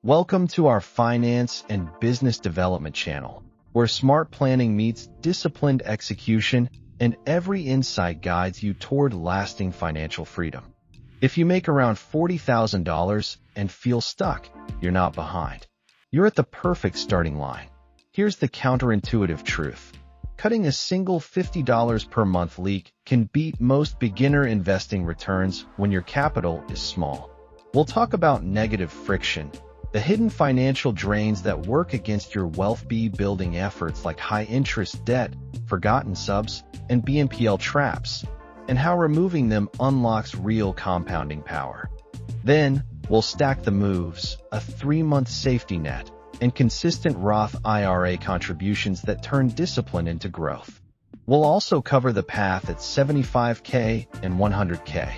Welcome to our finance and business development channel, where smart planning meets disciplined execution and every insight guides you toward lasting financial freedom. If you make around $40,000 and feel stuck, you're not behind. You're at the perfect starting line. Here's the counterintuitive truth. Cutting a single $50 per month leak can beat most beginner investing returns when your capital is small. We'll talk about negative friction, the hidden financial drains that work against your wealth-building efforts like high-interest debt, forgotten subs, and BNPL traps, and how removing them unlocks real compounding power. Then, we'll stack the moves, a 3-month safety net, and consistent Roth IRA contributions that turn discipline into growth. We'll also cover the path at $75K and $100K.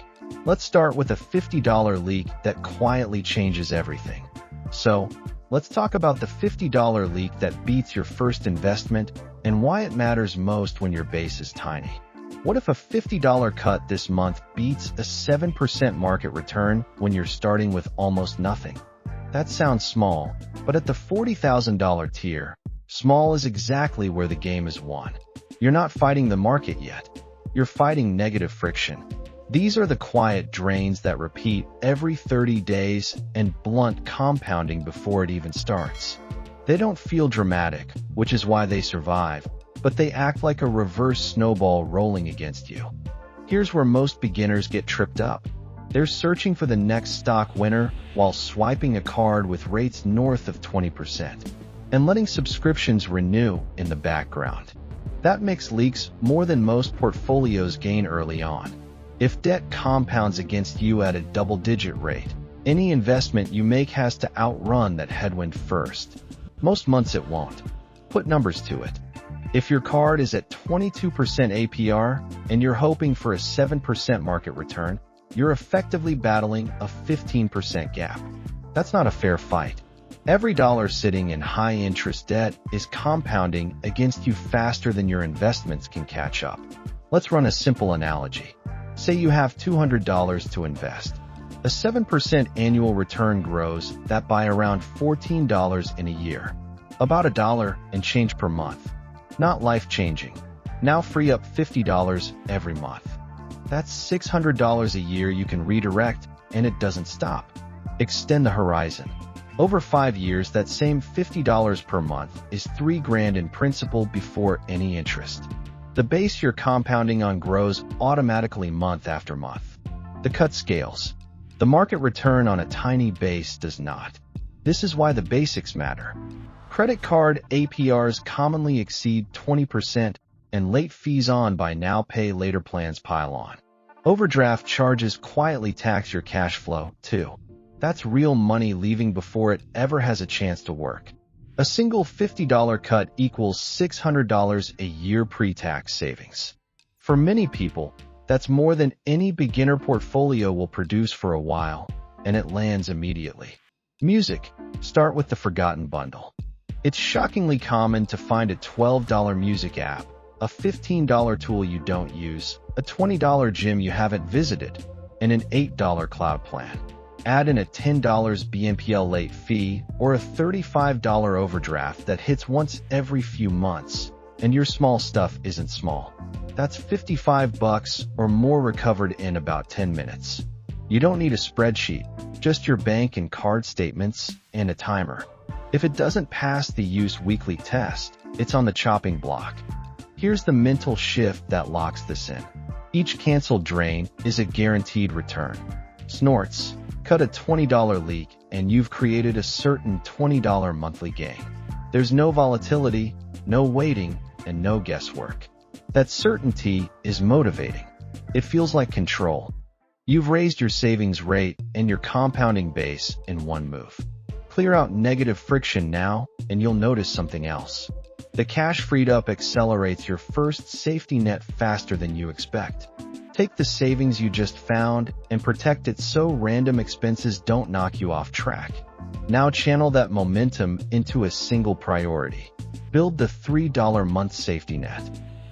Let's start with a $50 leak that quietly changes everything. So, let's talk about the $50 leak that beats your first investment and why it matters most when your base is tiny. What if a $50 cut this month beats a 7% market return when you're starting with almost nothing? That sounds small, but at the $40,000 tier, small is exactly where the game is won. You're not fighting the market yet. You're fighting negative friction. These are the quiet drains that repeat every 30 days and blunt compounding before it even starts. They don't feel dramatic, which is why they survive, but they act like a reverse snowball rolling against you. Here's where most beginners get tripped up. They're searching for the next stock winner while swiping a card with rates north of 20% and letting subscriptions renew in the background. That makes leaks more than most portfolios gain early on. If debt compounds against you at a double-digit rate, any investment you make has to outrun that headwind first. Most months it won't. Put numbers to it. If your card is at 22% APR and you're hoping for a 7% market return, you're effectively battling a 15% gap. That's not a fair fight. Every dollar sitting in high-interest debt is compounding against you faster than your investments can catch up. Let's run a simple analogy. Say you have $200 to invest. A 7% annual return grows that by around $14 in a year. About $1 and change per month. Not life-changing. Now free up $50 every month. That's $600 a year you can redirect, and it doesn't stop. Extend the horizon. Over 5 years, that same $50 per month is $3,000 in principal before any interest. The base you're compounding on grows automatically month after month. The cut scales. The market return on a tiny base does not. This is why the basics matter. Credit card APRs commonly exceed 20%, and late fees on buy now pay later plans pile on. Overdraft charges quietly tax your cash flow, too. That's real money leaving before it ever has a chance to work. A single $50 cut equals $600 a year pre-tax savings. For many people, that's more than any beginner portfolio will produce for a while, and it lands immediately. Music. Start with the Forgotten Bundle. It's shockingly common to find a $12 music app, a $15 tool you don't use, a $20 gym you haven't visited, and an $8 cloud plan. Add in a $10 BNPL late fee or a $35 overdraft that hits once every few months, and your small stuff isn't small. That's $55 or more recovered in about 10 minutes. You don't need a spreadsheet, just your bank and card statements and a timer. If it doesn't pass the use weekly test, it's on the chopping block. Here's the mental shift that locks this in. Each canceled drain is a guaranteed return. Snorts. Cut a $20 leak and you've created a certain $20 monthly gain. There's no volatility, no waiting, and no guesswork. That certainty is motivating. It feels like control. You've raised your savings rate and your compounding base in one move. Clear out negative friction now, and you'll notice something else. The cash freed up accelerates your first safety net faster than you expect. Take the savings you just found and protect it so random expenses don't knock you off track. Now channel that momentum into a single priority. Build the $3 month safety net.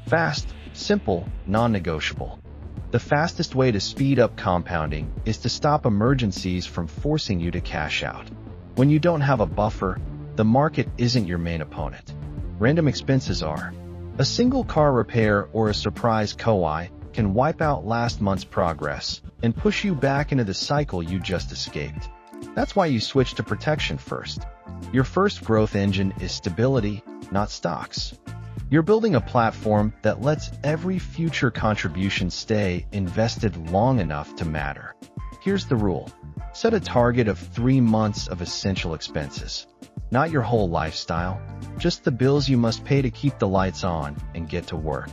Fast, simple, non-negotiable. The fastest way to speed up compounding is to stop emergencies from forcing you to cash out. When you don't have a buffer, the market isn't your main opponent. Random expenses are. A single car repair or a surprise COI can wipe out last month's progress and push you back into the cycle you just escaped. That's why you switch to protection first. Your first growth engine is stability, not stocks. You're building a platform that lets every future contribution stay invested long enough to matter. Here's the rule. Set a target of 3 months of essential expenses. Not your whole lifestyle, just the bills you must pay to keep the lights on and get to work.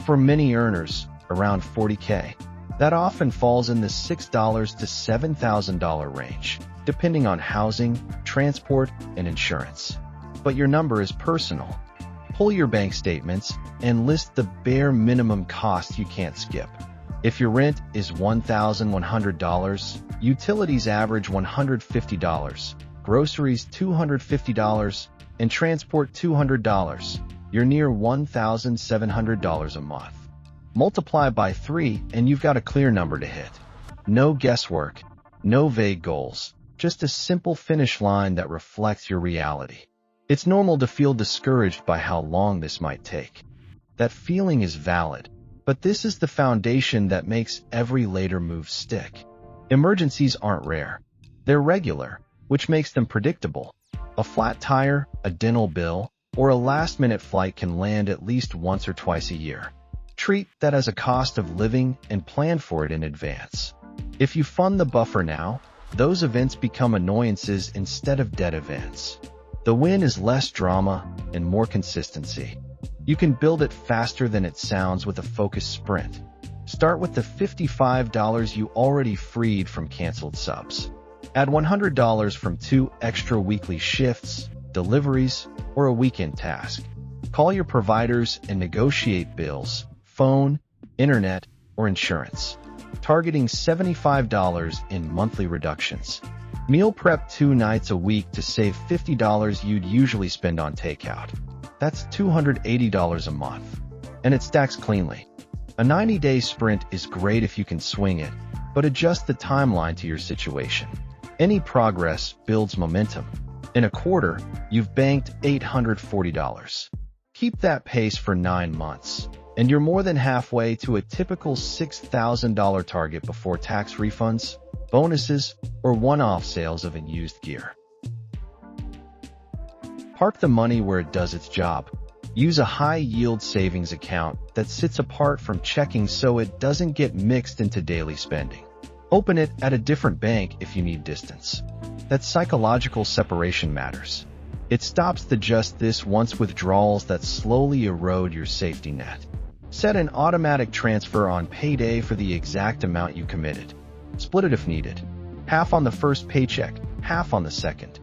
For many earners, around $40K, that often falls in the $6,000 to $7,000 range, depending on housing, transport, and insurance. But your number is personal. Pull your bank statements and list the bare minimum cost you can't skip. If your rent is $1,100, utilities average $150, groceries $250, and transport $200, you're near $1,700 a month. Multiply by 3 and you've got a clear number to hit. No guesswork, no vague goals, just a simple finish line that reflects your reality. It's normal to feel discouraged by how long this might take. That feeling is valid, but this is the foundation that makes every later move stick. Emergencies aren't rare. They're regular, which makes them predictable. A flat tire, a dental bill, or a last-minute flight can land at least once or twice a year. Treat that as a cost of living and plan for it in advance. If you fund the buffer now, those events become annoyances instead of dead events. The win is less drama and more consistency. You can build it faster than it sounds with a focused sprint. Start with the $55 you already freed from canceled subs. Add $100 from 2 extra weekly shifts, deliveries, or a weekend task. Call your providers and negotiate bills, phone, internet, or insurance, targeting $75 in monthly reductions. Meal prep 2 nights a week to save $50 you'd usually spend on takeout. That's $280 a month, and it stacks cleanly. A 90-day sprint is great if you can swing it, but adjust the timeline to your situation. Any progress builds momentum. In a quarter, you've banked $840. Keep that pace for 9 months, and you're more than halfway to a typical $6,000 target before tax refunds, bonuses, or one-off sales of unused gear. Park the money where it does its job. Use a high-yield savings account that sits apart from checking so it doesn't get mixed into daily spending. Open it at a different bank if you need distance. That psychological separation matters. It stops the just this once withdrawals that slowly erode your safety net. Set an automatic transfer on payday for the exact amount you committed. Split it if needed. Half on the first paycheck, half on the second.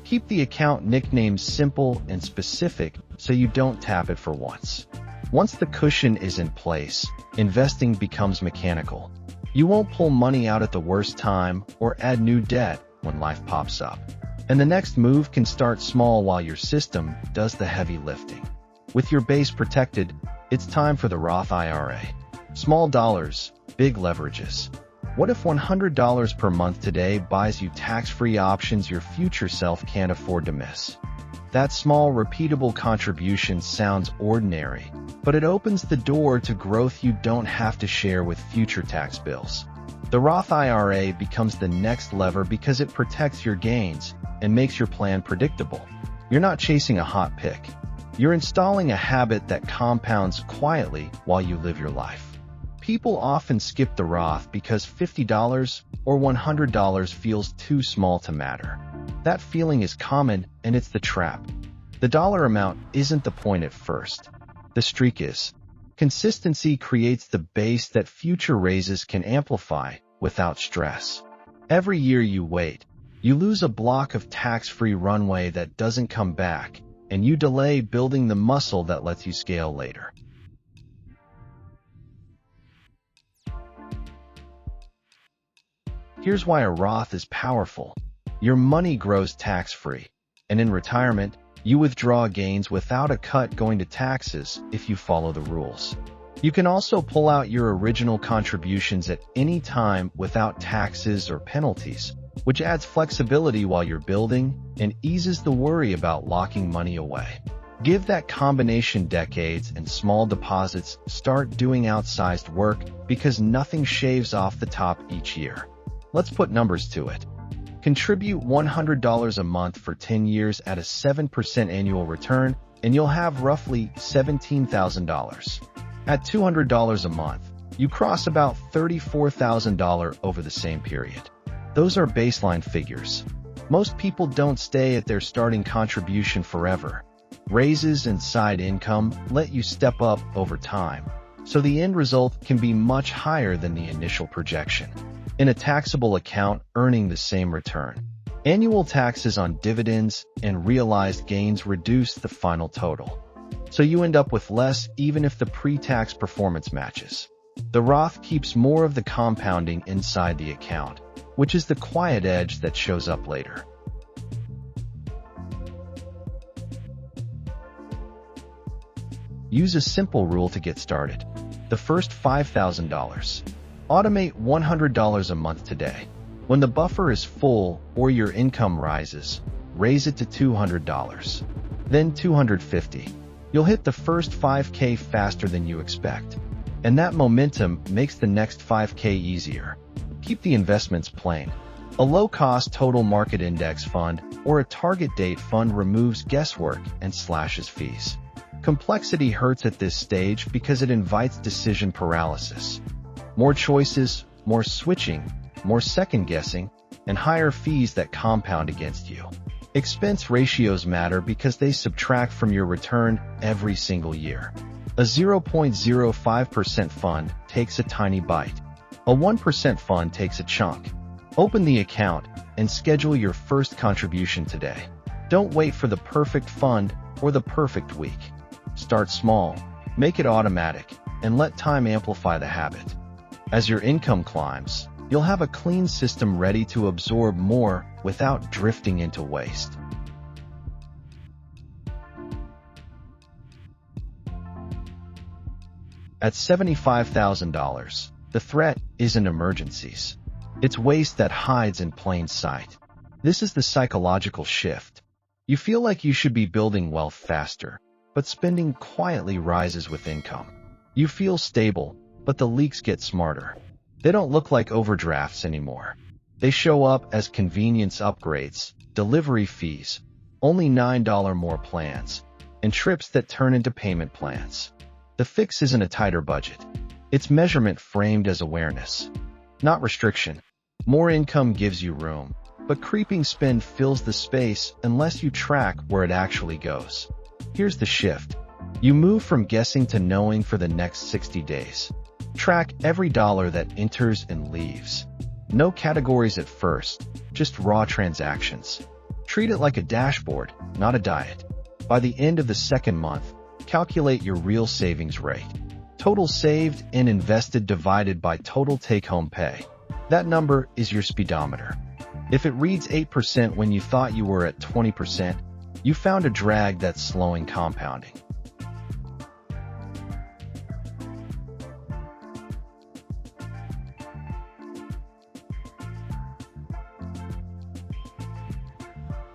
Keep the account nicknames simple and specific so you don't tap it for once. Once the cushion is in place, investing becomes mechanical. You won't pull money out at the worst time or add new debt when life pops up. And the next move can start small while your system does the heavy lifting. With your base protected, it's time for the Roth IRA. Small dollars, big leverages. What if $100 per month today buys you tax-free options your future self can't afford to miss? That small, repeatable contribution sounds ordinary, but it opens the door to growth you don't have to share with future tax bills. The Roth IRA becomes the next lever because it protects your gains and makes your plan predictable. You're not chasing a hot pick. You're installing a habit that compounds quietly while you live your life. People often skip the Roth because $50 or $100 feels too small to matter. That feeling is common, and it's the trap. The dollar amount isn't the point at first. The streak is. Consistency creates the base that future raises can amplify without stress. Every year you wait, you lose a block of tax-free runway that doesn't come back, and you delay building the muscle that lets you scale later. Here's why a Roth is powerful. Your money grows tax-free, and in retirement, you withdraw gains without a cut going to taxes if you follow the rules. You can also pull out your original contributions at any time without taxes or penalties, which adds flexibility while you're building and eases the worry about locking money away. Give that combination decades and small deposits start doing outsized work because nothing shaves off the top each year. Let's put numbers to it. Contribute $100 a month for 10 years at a 7% annual return, and you'll have roughly $17,000. At $200 a month, you cross about $34,000 over the same period. Those are baseline figures. Most people don't stay at their starting contribution forever. Raises and side income let you step up over time, so the end result can be much higher than the initial projection. In a taxable account earning the same return, annual taxes on dividends and realized gains reduce the final total, so you end up with less even if the pre-tax performance matches. The Roth keeps more of the compounding inside the account, which is the quiet edge that shows up later. Use a simple rule to get started. The first $5,000. Automate $100 a month today. When the buffer is full or your income rises, raise it to $200. Then $250. You'll hit the first $5K faster than you expect. And that momentum makes the next $5K easier. Keep the investments plain. A low-cost total market index fund or a target date fund removes guesswork and slashes fees. Complexity hurts at this stage because it invites decision paralysis. More choices, more switching, more second-guessing, and higher fees that compound against you. Expense ratios matter because they subtract from your return every single year. A 0.05% fund takes a tiny bite. A 1% fund takes a chunk. Open the account and schedule your first contribution today. Don't wait for the perfect fund or the perfect week. Start small, make it automatic, and let time amplify the habit. As your income climbs, you'll have a clean system ready to absorb more without drifting into waste. At $75,000, the threat isn't emergencies. It's waste that hides in plain sight. This is the psychological shift. You feel like you should be building wealth faster, but spending quietly rises with income. You feel stable, but the leaks get smarter. They don't look like overdrafts anymore. They show up as convenience upgrades, delivery fees, only $9 more plans, and trips that turn into payment plans. The fix isn't a tighter budget. It's measurement framed as awareness, not restriction. More income gives you room, but creeping spend fills the space unless you track where it actually goes. Here's the shift. You move from guessing to knowing for the next 60 days. Track every dollar that enters and leaves. No categories at first, just raw transactions. Treat it like a dashboard, not a diet. By the end of the second month, calculate your real savings rate. Total saved and invested divided by total take-home pay. That number is your speedometer. If it reads 8% when you thought you were at 20%, you found a drag that's slowing compounding.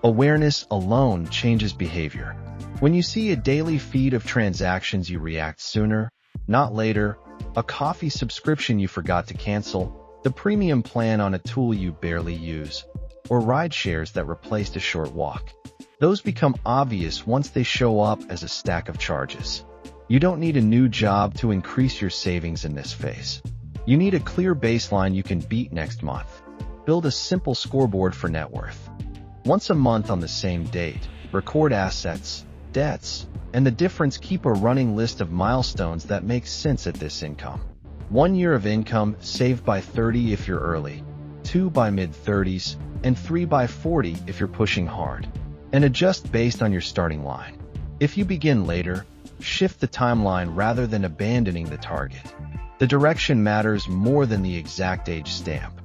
Awareness alone changes behavior. When you see a daily feed of transactions, you react sooner, not later. A coffee subscription you forgot to cancel, the premium plan on a tool you barely use, or ride shares that replaced a short walk. Those become obvious once they show up as a stack of charges. You don't need a new job to increase your savings in this phase. You need a clear baseline you can beat next month. Build a simple scoreboard for net worth. Once a month on the same date, record assets, debts, and the difference. Keep a running list of milestones that make sense at this income. 1 year of income saved by 30 if you're early, 2 by mid-30s, and 3 by 40 if you're pushing hard. And adjust based on your starting line. If you begin later, shift the timeline rather than abandoning the target. The direction matters more than the exact age stamp.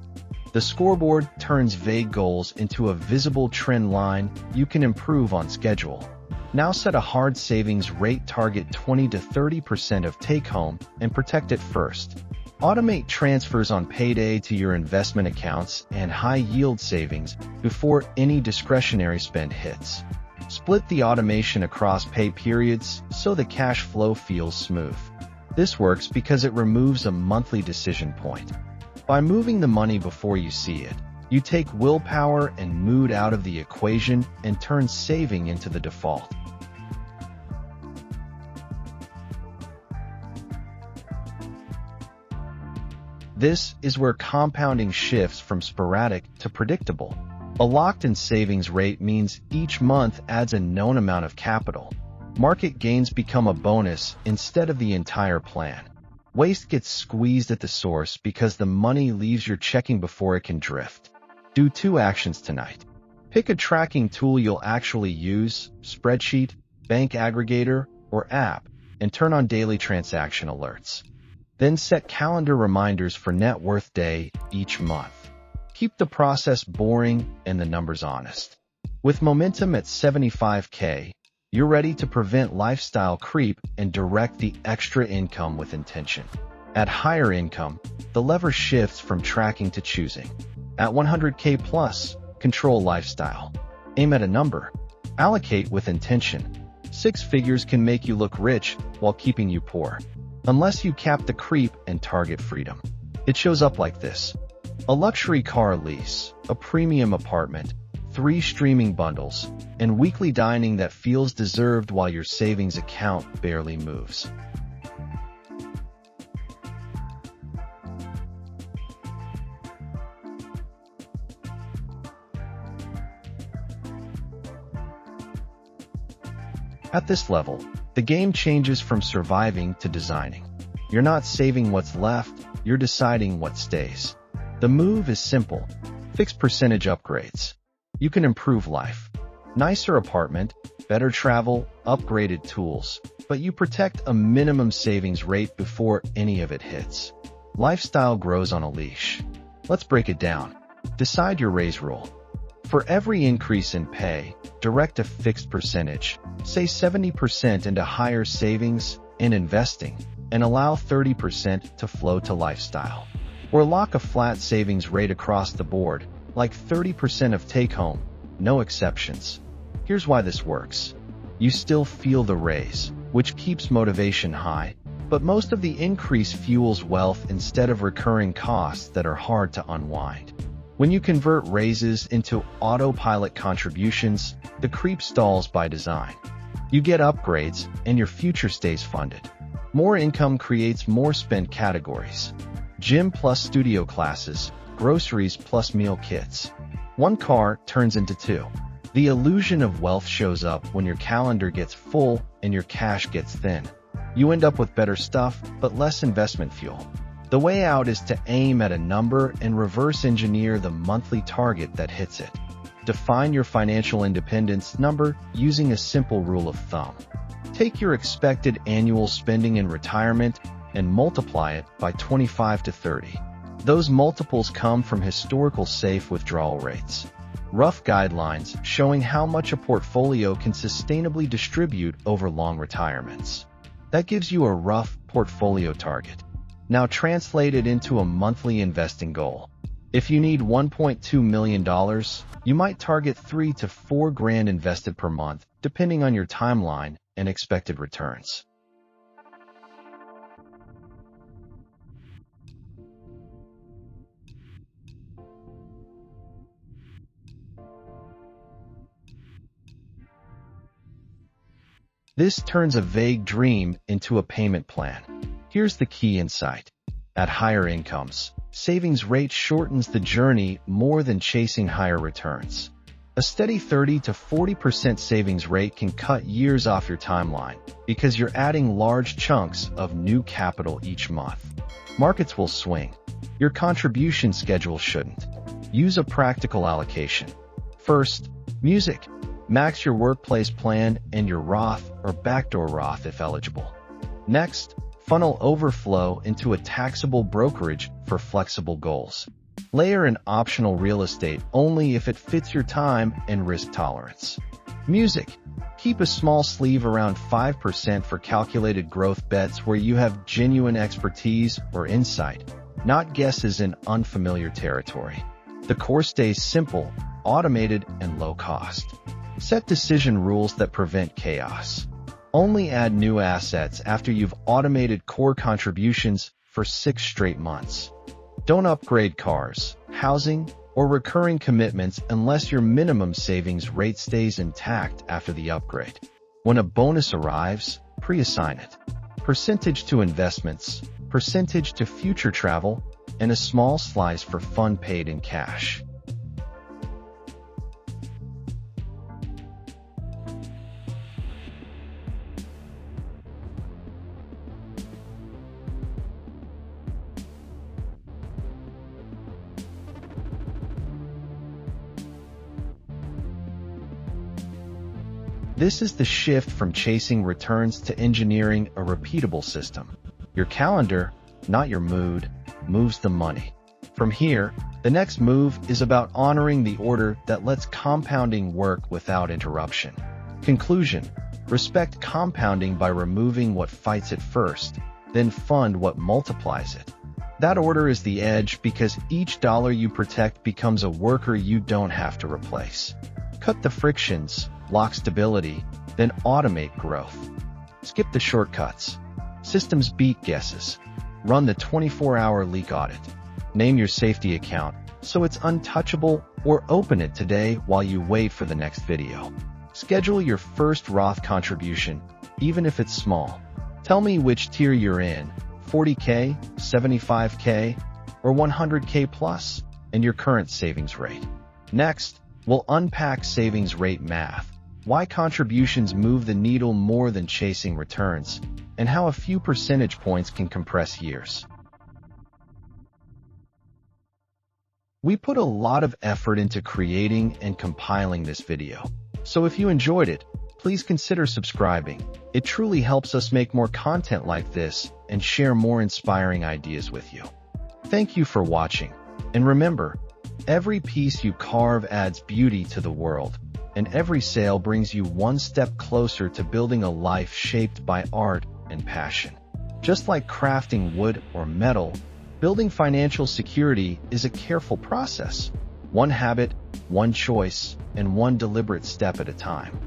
The scoreboard turns vague goals into a visible trend line you can improve on schedule. Now set a hard savings rate target, 20 to 30% of take-home, and protect it first. Automate transfers on payday to your investment accounts and high-yield savings before any discretionary spend hits. Split the automation across pay periods so the cash flow feels smooth. This works because it removes a monthly decision point. By moving the money before you see it, you take willpower and mood out of the equation and turn saving into the default. This is where compounding shifts from sporadic to predictable. A locked-in savings rate means each month adds a known amount of capital. Market gains become a bonus instead of the entire plan. Waste gets squeezed at the source because the money leaves your checking before it can drift. Do 2 actions tonight. Pick a tracking tool you'll actually use, spreadsheet, bank aggregator, or app, and turn on daily transaction alerts. Then set calendar reminders for net worth day each month. Keep the process boring and the numbers honest. With momentum at 75K, you're ready to prevent lifestyle creep and direct the extra income with intention. At higher income, the lever shifts from tracking to choosing. At 100K plus, control lifestyle. Aim at a number. Allocate with intention. 6 figures can make you look rich while keeping you poor. Unless you cap the creep and target freedom. It shows up like this. A luxury car lease, a premium apartment, 3 streaming bundles, and weekly dining that feels deserved while your savings account barely moves. At this level, the game changes from surviving to designing. You're not saving what's left, you're deciding what stays. The move is simple. Fixed percentage upgrades. You can improve life. Nicer apartment, better travel, upgraded tools, but you protect a minimum savings rate before any of it hits. Lifestyle grows on a leash. Let's break it down. Decide your raise rule. For every increase in pay, direct a fixed percentage, say 70% into higher savings and investing, and allow 30% to flow to lifestyle. Or lock a flat savings rate across the board, like 30% of take-home, no exceptions. Here's why this works. You still feel the raise, which keeps motivation high, but most of the increase fuels wealth instead of recurring costs that are hard to unwind. When you convert raises into autopilot contributions, the creep stalls by design. You get upgrades, and your future stays funded. More income creates more spend categories. Gym plus studio classes, groceries plus meal kits. 1 car turns into 2. The illusion of wealth shows up when your calendar gets full and your cash gets thin. You end up with better stuff, but less investment fuel. The way out is to aim at a number and reverse engineer the monthly target that hits it. Define your financial independence number using a simple rule of thumb. Take your expected annual spending in retirement and multiply it by 25 to 30. Those multiples come from historical safe withdrawal rates. Rough guidelines showing how much a portfolio can sustainably distribute over long retirements. That gives you a rough portfolio target. Now translate it into a monthly investing goal. If you need $1.2 million, you might target $3 to $4 grand invested per month, depending on your timeline and expected returns. This turns a vague dream into a payment plan. Here's the key insight. At higher incomes, savings rate shortens the journey more than chasing higher returns. A steady 30 to 40% savings rate can cut years off your timeline because you're adding large chunks of new capital each month. Markets will swing. Your contribution schedule shouldn't. Use a practical allocation. First, music. Max your workplace plan and your Roth or backdoor Roth if eligible. Next, funnel overflow into a taxable brokerage for flexible goals. Layer in optional real estate only if it fits your time and risk tolerance. Music. Keep a small sleeve around 5% for calculated growth bets where you have genuine expertise or insight, not guesses in unfamiliar territory. The core stays simple, automated, and low cost. Set decision rules that prevent chaos. Only add new assets after you've automated core contributions for 6 straight months. Don't upgrade cars, housing, or recurring commitments unless your minimum savings rate stays intact after the upgrade. When a bonus arrives, pre-assign it. Percentage to investments, percentage to future travel, and a small slice for fun paid in cash. This is the shift from chasing returns to engineering a repeatable system. Your calendar, not your mood, moves the money. From here, the next move is about honoring the order that lets compounding work without interruption. Conclusion: respect compounding by removing what fights it first, then fund what multiplies it. That order is the edge because each dollar you protect becomes a worker you don't have to replace. Cut the frictions, lock stability, then automate growth. Skip the shortcuts. Systems beat guesses. Run the 24-hour leak audit. Name your safety account so it's untouchable, or open it today while you wait for the next video. Schedule your first Roth contribution, even if it's small. Tell me which tier you're in, 40K, 75K, or 100K plus, and your current savings rate. Next, we'll unpack savings rate math, why contributions move the needle more than chasing returns, and how a few percentage points can compress years. We put a lot of effort into creating and compiling this video, so if you enjoyed it, please consider subscribing. It truly helps us make more content like this and share more inspiring ideas with you. Thank you for watching, and remember, every piece you carve adds beauty to the world, and every sale brings you one step closer to building a life shaped by art and passion. Just like crafting wood or metal, building financial security is a careful process, one habit, one choice, and one deliberate step at a time.